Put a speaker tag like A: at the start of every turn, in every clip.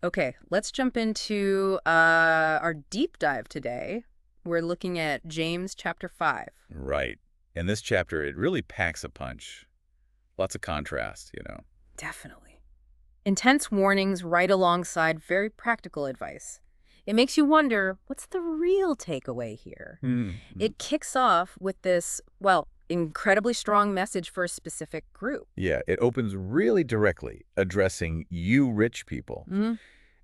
A: Okay, let's jump into our deep dive today. We're looking at James chapter 5.
B: Right. In this chapter, it really packs a punch. Lots of contrast.
A: Definitely. Intense warnings right alongside very practical advice. It makes you wonder, what's the real takeaway here?
B: Mm-hmm.
A: It kicks off with this, well, incredibly strong message for a specific group.
B: Yeah, it opens really directly, addressing you rich people.
A: Mm,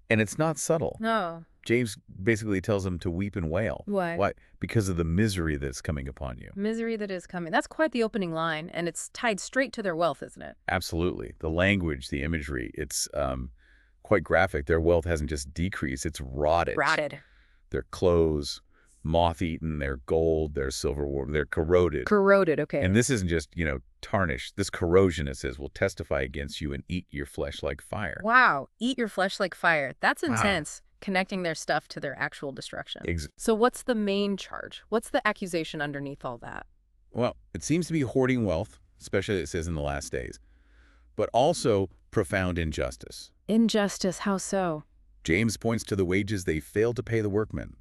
B: And it's not subtle.
A: no.
B: James basically tells them to weep and wail.
A: Why?
B: Why? Because of the misery that's coming upon you.
A: Misery that is coming. That's quite the opening line, and it's tied straight to their wealth, isn't it?
B: Absolutely. The language, the imagery, it's quite graphic. Their wealth hasn't just decreased, it's rotted.
A: Rotted.
B: Their clothes, moth-eaten, their gold, their silverware, they're corroded.
A: Corroded, okay.
B: And this isn't just, tarnished. This corrosion, it says, will testify against you and eat your flesh like fire.
A: Wow, eat your flesh like fire. That's
B: Wow.
A: intense, connecting their stuff to their actual destruction.
B: Ex
A: So what's the main charge? What's the accusation underneath all that?
B: Well, it seems to be hoarding wealth, especially it says in the last days, but also profound injustice.
A: Injustice, how so?
B: James points to the wages they failed to pay the workmen.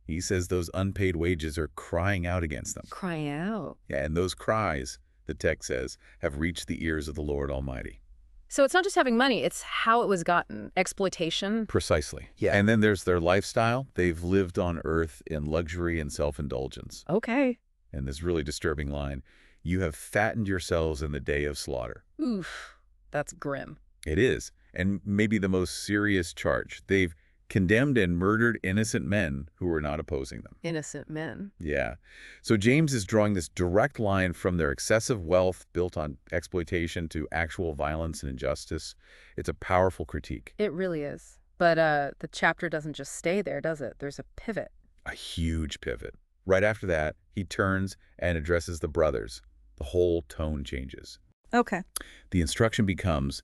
B: He says those unpaid wages are crying out against them.
A: Cry out.
B: Yeah, and those cries, the text says, have reached the ears of the Lord Almighty.
A: So it's not just having money, it's how it was gotten. Exploitation.
B: Precisely.
A: Yeah.
B: And then there's their lifestyle. They've lived on earth in luxury and self-indulgence.
A: Okay.
B: And this really disturbing line, you have fattened yourselves in the day of slaughter.
A: Oof, that's grim.
B: It is, and maybe the most serious charge. They've condemned and murdered innocent men who were not opposing them.
A: Innocent men.
B: Yeah. So James is drawing this direct line from their excessive wealth built on exploitation to actual violence and injustice. It's a powerful critique.
A: It really is. But the chapter doesn't just stay there, does it? There's a pivot.
B: A huge pivot. Right after that, he turns and addresses the brothers. The whole tone changes.
A: Okay.
B: The instruction becomes,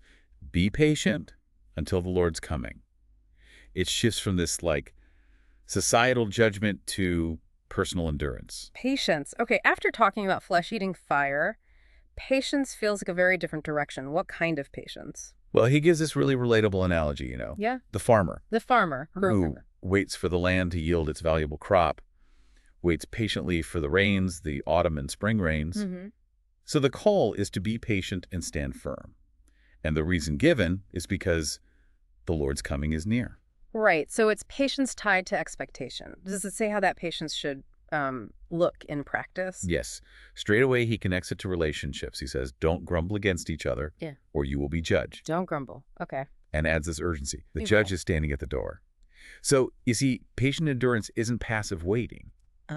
B: be patient until the Lord's coming. It shifts from this, societal judgment to personal endurance.
A: Patience. Okay, after talking about flesh-eating fire, patience feels like a very different direction. What kind of patience?
B: Well, he gives this really relatable analogy,
A: Yeah.
B: The farmer
A: The farmer.
B: who waits for the land to yield its valuable crop, waits patiently for the rains, the autumn and spring rains.
A: Mm-hmm.
B: So the call is to be patient and stand firm. And the reason given is because the Lord's coming is near.
A: Right. So it's patience tied to expectation. Does it say how that patience should look in practice?
B: Yes. Straight away, he connects it to relationships. He says, don't grumble against each other,
A: Yeah.
B: or you will be judged.
A: Don't grumble. Okay.
B: And adds this urgency. The
A: Okay.
B: judge is standing at the door. So, you see, patient endurance isn't passive waiting.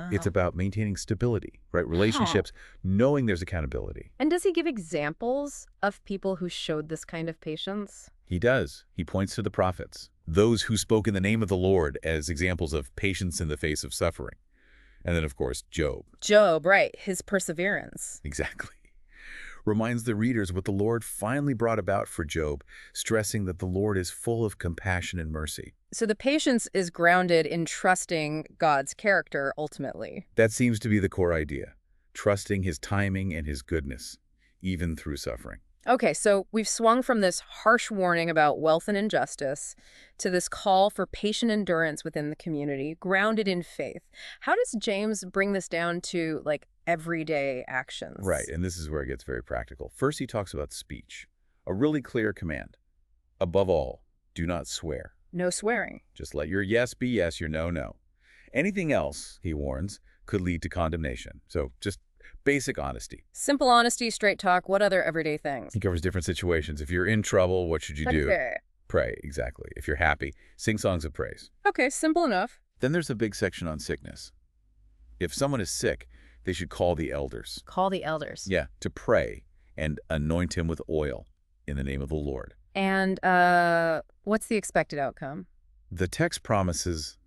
B: It's about maintaining stability, right? Relationships, knowing there's accountability.
A: And does he give examples of people who showed this kind of patience?
B: He does. He points to the prophets, those who spoke in the name of the Lord as examples of patience in the face of suffering. And then, of course, Job.
A: Job, right. His perseverance.
B: Exactly. Reminds the readers what the Lord finally brought about for Job, stressing that the Lord is full of compassion and mercy.
A: So the patience is grounded in trusting God's character ultimately.
B: That seems to be the core idea, trusting his timing and his goodness, even through suffering.
A: Okay, so we've swung from this harsh warning about wealth and injustice to this call for patient endurance within the community, grounded in faith. How does James bring this down to, everyday actions?
B: Right, and this is where it gets very practical. First, he talks about speech, a really clear command. Above all, do not swear.
A: No swearing.
B: Just let your yes be yes, your no, no. Anything else, he warns, could lead to condemnation. So just basic honesty.
A: Simple honesty, straight talk. What other everyday things?
B: He covers different situations. If you're in trouble, what should you do?
A: Okay.
B: Pray, exactly. If you're happy, sing songs of praise.
A: Okay, simple enough.
B: Then there's a big section on sickness. If someone is sick, they should call the elders.
A: Call the elders.
B: Yeah, to pray and anoint him with oil in the name of the Lord.
A: And what's the expected outcome?
B: The text promises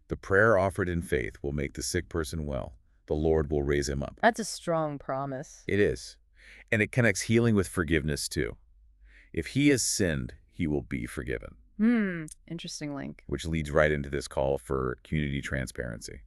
B: the prayer offered in faith will make the sick person well. The Lord will raise him up.
A: That's a strong promise.
B: It is. And it connects healing with forgiveness, too. If he has sinned, he will be forgiven.
A: Interesting link.
B: Which leads right into this call for community transparency.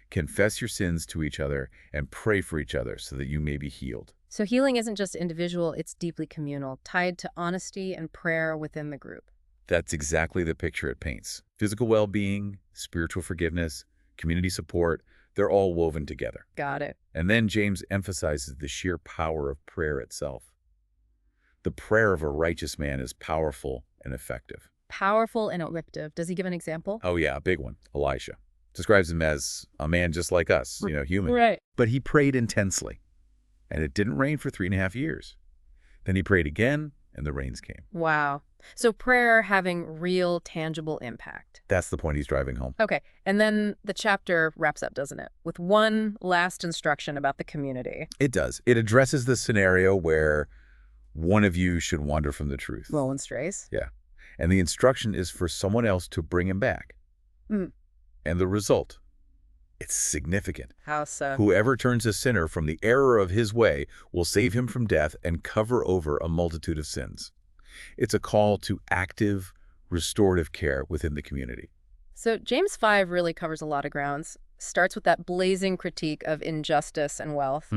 B: Confess your sins to each other and pray for each other so that you may be healed.
A: So healing isn't just individual, it's deeply communal, tied to honesty and prayer within the group.
B: That's exactly the picture it paints. Physical well-being, spiritual forgiveness, community support, they're all woven together.
A: Got it.
B: And then James emphasizes the sheer power of prayer itself. The prayer of a righteous man is powerful and effective.
A: Powerful and effective. Does he give an example?
B: Oh yeah, a big one. Elisha describes him as a man just like us, human.
A: Right.
B: But he prayed intensely, and it didn't rain for 3.5 years. Then he prayed again, and the rains came.
A: Wow. So prayer having real, tangible impact.
B: That's the point he's driving home.
A: Okay. And then the chapter wraps up, doesn't it? With one last instruction about the community.
B: It does. It addresses the scenario where one of you should wander from the truth.
A: Well and strays.
B: Yeah. And the instruction is for someone else to bring him back.
A: Mm.
B: And the result, it's significant.
A: How so?
B: Whoever turns a sinner from the error of his way will save him from death and cover over a multitude of sins. It's a call to active, restorative care within the community.
A: So James 5 really covers a lot of grounds. Starts with that blazing critique of injustice and wealth,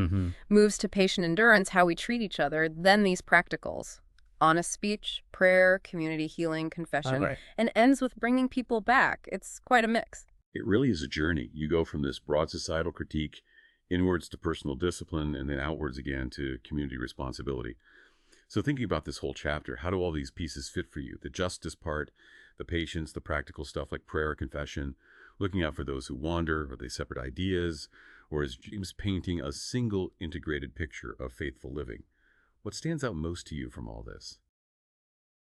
A: moves to patient endurance, how we treat each other, then these practicals. Honest speech, prayer, community healing, confession,
B: Right.
A: and ends with bringing people back. It's quite a mix.
C: It really is a journey. You go from this broad societal critique inwards to personal discipline and then outwards again to community responsibility. So thinking about this whole chapter, how do all these pieces fit for you? The justice part, the patience, the practical stuff like prayer, confession, looking out for those who wander, are they separate ideas, or is James painting a single integrated picture of faithful living? What stands out most to you from all this?